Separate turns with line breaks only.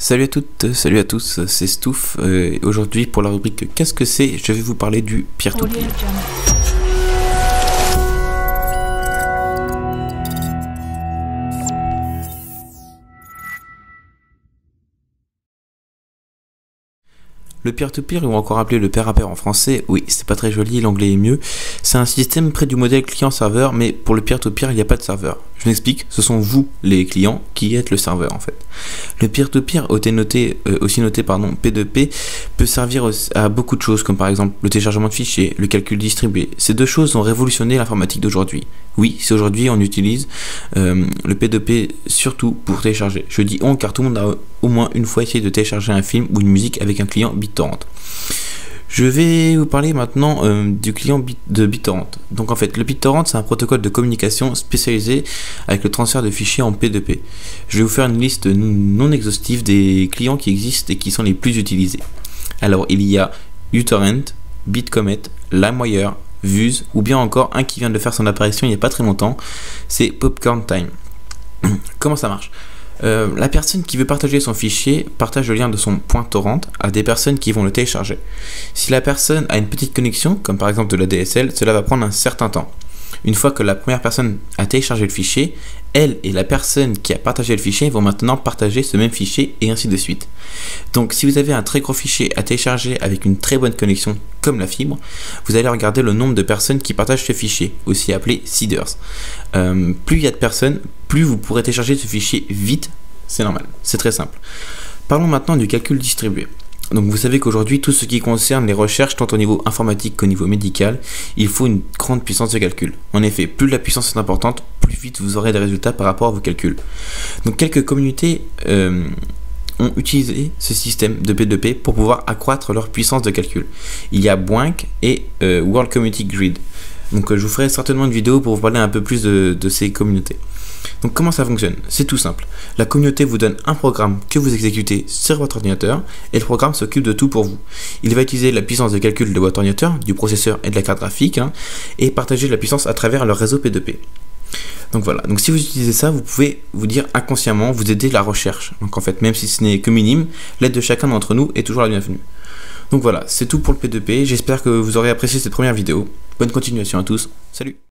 Salut à toutes, salut à tous, c'est Stouff. Aujourd'hui pour la rubrique Qu'est-ce que c'est, je vais vous parler du peer-to-peer. Le peer-to-peer, ou encore appelé le pair à pair en français, oui, c'est pas très joli, l'anglais est mieux. C'est un système près du modèle client-serveur, mais pour le peer-to-peer, il n'y a pas de serveur. Je m'explique, ce sont vous, les clients, qui êtes le serveur en fait. Le peer-to-peer, aussi noté P2P, peut servir à beaucoup de choses, comme par exemple le téléchargement de fichiers, le calcul distribué. Ces deux choses ont révolutionné l'informatique d'aujourd'hui. Oui, c'est aujourd'hui on utilise le P2P surtout pour télécharger. Je dis on car tout le monde a au moins une fois essayé de télécharger un film ou une musique avec un client BitTorrent. Je vais vous parler maintenant du client de BitTorrent. Donc en fait, le BitTorrent, c'est un protocole de communication spécialisé avec le transfert de fichiers en P2P. Je vais vous faire une liste non exhaustive des clients qui existent et qui sont les plus utilisés. Alors, il y a uTorrent, BitComet, LimeWire, Vuz, ou bien encore un qui vient de faire son apparition il n'y a pas très longtemps, c'est Popcorn Time. Comment ça marche ? La personne qui veut partager son fichier partage le lien de son .torrent à des personnes qui vont le télécharger. Si la personne a une petite connexion, comme par exemple de la DSL, cela va prendre un certain temps. Une fois que la première personne a téléchargé le fichier, elle et la personne qui a partagé le fichier vont maintenant partager ce même fichier et ainsi de suite. Donc si vous avez un très gros fichier à télécharger avec une très bonne connexion comme la fibre, vous allez regarder le nombre de personnes qui partagent ce fichier, aussi appelé seeders. Plus il y a de personnes, plus vous pourrez télécharger ce fichier vite, c'est normal, c'est très simple. Parlons maintenant du calcul distribué. Donc vous savez qu'aujourd'hui, tout ce qui concerne les recherches, tant au niveau informatique qu'au niveau médical, il faut une grande puissance de calcul. En effet, plus la puissance est importante, plus vite vous aurez des résultats par rapport à vos calculs. Donc quelques communautés ont utilisé ce système de P2P pour pouvoir accroître leur puissance de calcul. Il y a Boink et World Community Grid. Donc je vous ferai certainement une vidéo pour vous parler un peu plus de ces communautés. Donc comment ça fonctionne? C'est tout simple. La communauté vous donne un programme que vous exécutez sur votre ordinateur et le programme s'occupe de tout pour vous. Il va utiliser la puissance de calcul de votre ordinateur, du processeur et de la carte graphique et partager la puissance à travers leur réseau P2P. Donc voilà, donc si vous utilisez ça, vous pouvez vous dire inconsciemment, vous aider la recherche. Donc en fait, même si ce n'est que minime, l'aide de chacun d'entre nous est toujours la bienvenue. Donc voilà, c'est tout pour le P2P, j'espère que vous aurez apprécié cette première vidéo. Bonne continuation à tous, salut!